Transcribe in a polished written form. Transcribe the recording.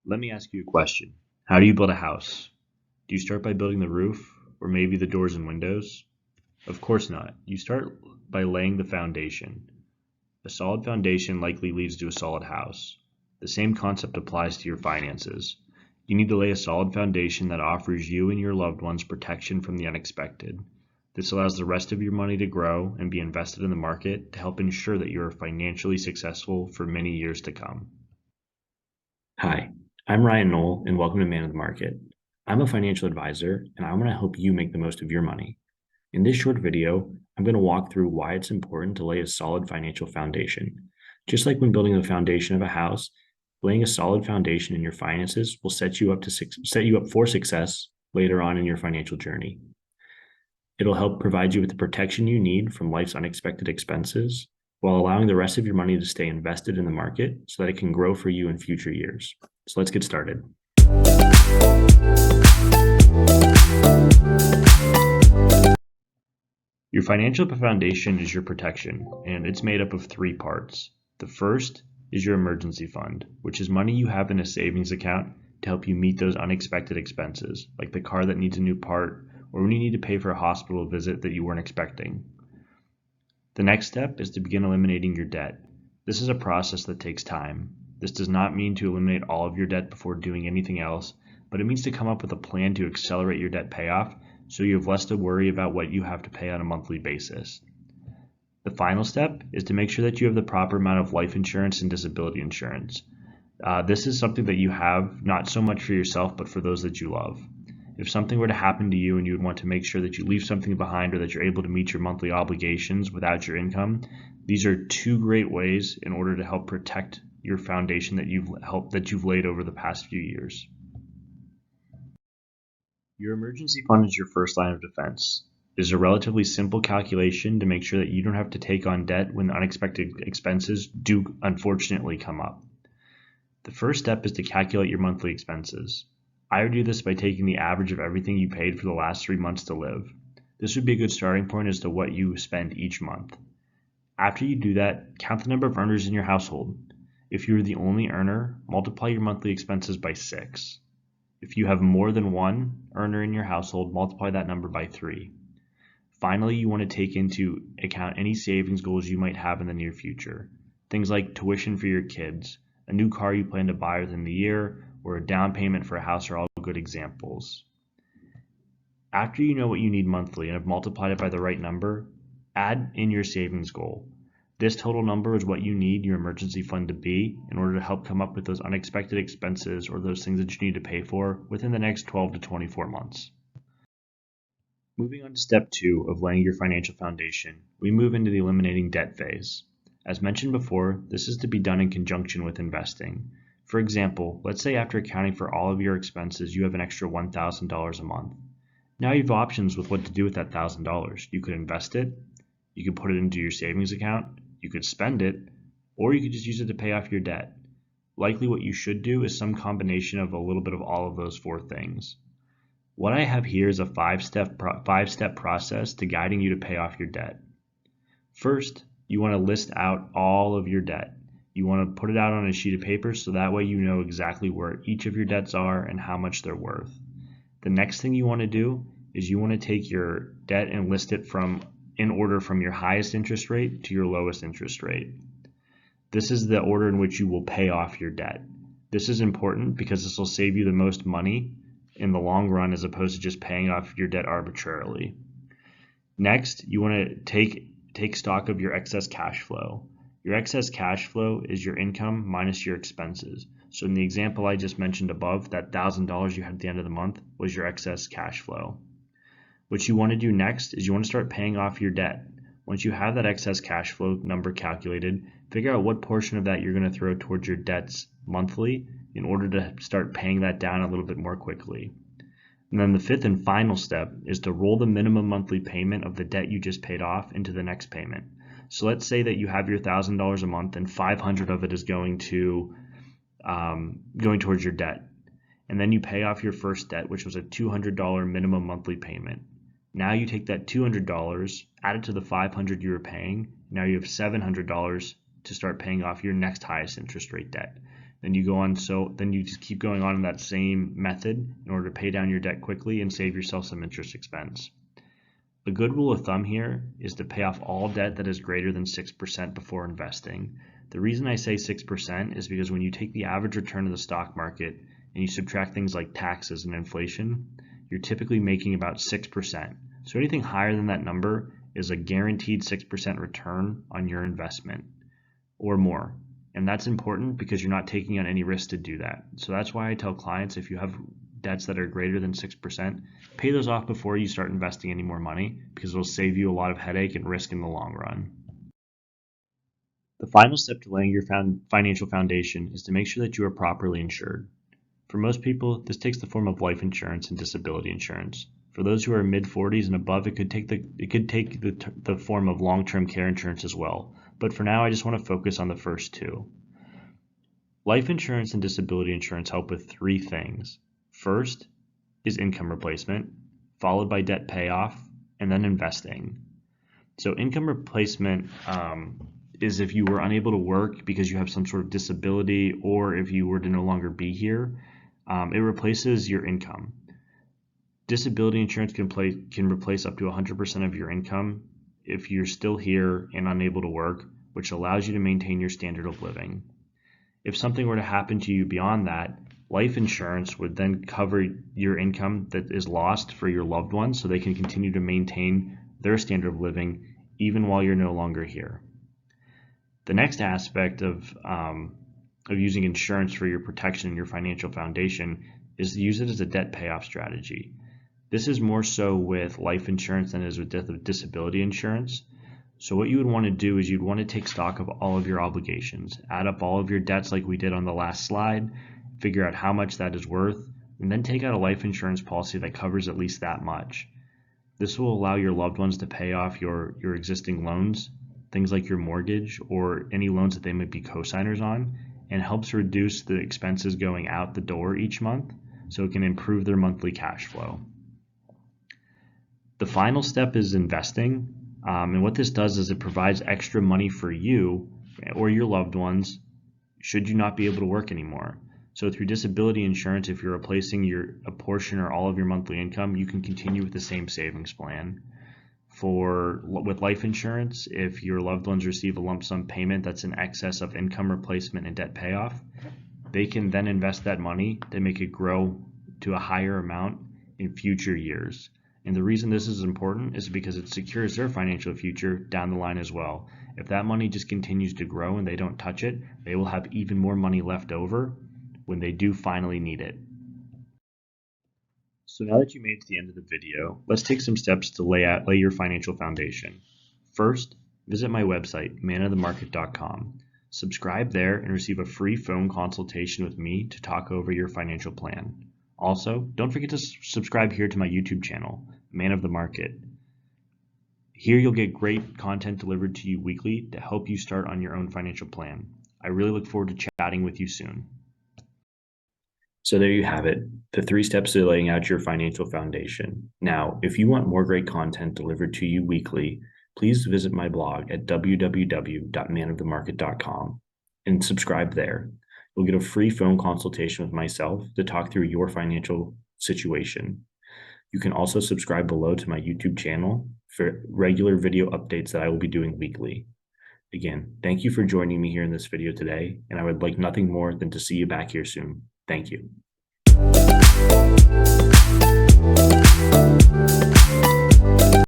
Let me ask you a question. How do you build a house? Do you start by building the roof, or maybe the doors and windows? Of course not. You start by laying the foundation. A solid foundation likely leads to a solid house. The same concept applies to your finances. You need to lay a solid foundation that offers you and your loved ones protection from the unexpected. This allows the rest of your money to grow and be invested in the market to help ensure that you are financially successful for many years to come. Hi, I'm Ryan Knoll, and welcome to Man of the Market. I'm a financial advisor, and I want to help you make the most of your money. In this short video, I'm going to walk through why it's important to lay a solid financial foundation. Just like when building the foundation of a house, laying a solid foundation in your finances will set you up for success later on in your financial journey. It'll help provide you with the protection you need from life's unexpected expenses, while allowing the rest of your money to stay invested in the market so that it can grow for you in future years. So let's get started. Your financial foundation is your protection, and it's made up of three parts. The first is your emergency fund, which is money you have in a savings account to help you meet those unexpected expenses, like the car that needs a new part, or when you need to pay for a hospital visit that you weren't expecting. The next step is to begin eliminating your debt. This is a process that takes time. This does not mean to eliminate all of your debt before doing anything else, but it means to come up with a plan to accelerate your debt payoff so you have less to worry about what you have to pay on a monthly basis. The final step is to make sure that you have the proper amount of life insurance and disability insurance. This is something that you have not so much for yourself, but for those that you love. If something were to happen to you and you would want to make sure that you leave something behind or that you're able to meet your monthly obligations without your income, these are two great ways in order to help protect your foundation that you've laid over the past few years. Your emergency fund is your first line of defense. It is a relatively simple calculation to make sure that you don't have to take on debt when unexpected expenses do unfortunately come up. The first step is to calculate your monthly expenses. I would do this by taking the average of everything you paid for the last 3 months to live. This would be a good starting point as to what you spend each month. After you do that, count the number of earners in your household. If you are the only earner, multiply your monthly expenses by 6. If you have more than one earner in your household, multiply that number by 3. Finally, you want to take into account any savings goals you might have in the near future. Things like tuition for your kids, a new car you plan to buy within the year, or a down payment for a house are all good examples. After you know what you need monthly and have multiplied it by the right number, add in your savings goal. This total number is what you need your emergency fund to be in order to help come up with those unexpected expenses or those things that you need to pay for within the next 12 to 24 months. Moving on to step 2 of laying your financial foundation, we move into the eliminating debt phase. As mentioned before, this is to be done in conjunction with investing. For example, let's say after accounting for all of your expenses, you have an extra $1,000 a month. Now you have options with what to do with that $1,000. You could invest it, you could put it into your savings account, you could spend it, or you could just use it to pay off your debt. Likely what you should do is some combination of a little bit of all of those 4 things. What I have here is a 5-step process to guiding you to pay off your debt. First, you want to list out all of your debt. You want to put it out on a sheet of paper so that way you know exactly where each of your debts are and how much they're worth. The next thing you want to do is you want to take your debt and list it in order from your highest interest rate to your lowest interest rate. This is the order in which you will pay off your debt. This is important because this will save you the most money in the long run as opposed to just paying off your debt arbitrarily. Next, you want to take stock of your excess cash flow. Your excess cash flow is your income minus your expenses. So in the example I just mentioned above, that $1,000 you had at the end of the month was your excess cash flow. What you want to do next is you want to start paying off your debt. Once you have that excess cash flow number calculated, figure out what portion of that you're going to throw towards your debts monthly in order to start paying that down a little bit more quickly. And then the 5th and final step is to roll the minimum monthly payment of the debt you just paid off into the next payment. So let's say that you have your $1,000 a month and $500 of it is going towards your debt. And then you pay off your first debt, which was a $200 minimum monthly payment. Now you take that $200, add it to the $500 you were paying. Now you have $700 to start paying off your next highest interest rate debt. Then you just keep going on in that same method in order to pay down your debt quickly and save yourself some interest expense. A good rule of thumb here is to pay off all debt that is greater than 6% before investing. The reason I say 6% is because when you take the average return of the stock market and you subtract things like taxes and inflation, you're typically making about 6%. So anything higher than that number is a guaranteed 6% return on your investment or more. And that's important because you're not taking on any risk to do that. So that's why I tell clients, if you have debts that are greater than 6%, pay those off before you start investing any more money, because it'll save you a lot of headache and risk in the long run. The final step to laying your financial foundation is to make sure that you are properly insured. For most people, this takes the form of life insurance and disability insurance. For those who are mid-40s and above, it could take the form of long-term care insurance as well. But for now, I just want to focus on the first two. Life insurance and disability insurance help with three things. First is income replacement, followed by debt payoff, and then investing. So income replacement is if you were unable to work because you have some sort of disability, or if you were to no longer be here, it replaces your income. Disability insurance can replace up to 100% of your income if you're still here and unable to work, which allows you to maintain your standard of living. If something were to happen to you beyond that, life insurance would then cover your income that is lost for your loved ones so they can continue to maintain their standard of living even while you're no longer here. The next aspect of using insurance for your protection and your financial foundation is to use it as a debt payoff strategy. This is more so with life insurance than it is with disability insurance. So what you would want to do is you'd want to take stock of all of your obligations, add up all of your debts like we did on the last slide, figure out how much that is worth, and then take out a life insurance policy that covers at least that much. This will allow your loved ones to pay off your existing loans, things like your mortgage or any loans that they might be co-signers on, and helps reduce the expenses going out the door each month so it can improve their monthly cash flow. The final step is investing, and what this does is it provides extra money for you or your loved ones should you not be able to work anymore. So through disability insurance, if you're replacing a portion or all of your monthly income, you can continue with the same savings plan. With life insurance, if your loved ones receive a lump sum payment that's in excess of income replacement and debt payoff, they can then invest that money to make it grow to a higher amount in future years. And the reason this is important is because it secures their financial future down the line as well. If that money just continues to grow and they don't touch it, they will have even more money left over when they do finally need it. So now that you made it to the end of the video, let's take some steps to lay your financial foundation. First, visit my website, manofthemarket.com. Subscribe there and receive a free phone consultation with me to talk over your financial plan. Also, don't forget to subscribe here to my YouTube channel, Man of the Market. Here you'll get great content delivered to you weekly to help you start on your own financial plan. I really look forward to chatting with you soon. So there you have it, the 3 steps to laying out your financial foundation. Now, if you want more great content delivered to you weekly, please visit my blog at www.manofthemarket.com and subscribe there. You'll get a free phone consultation with myself to talk through your financial situation. You can also subscribe below to my YouTube channel for regular video updates that I will be doing weekly. Again, thank you for joining me here in this video today, and I would like nothing more than to see you back here soon. Thank you.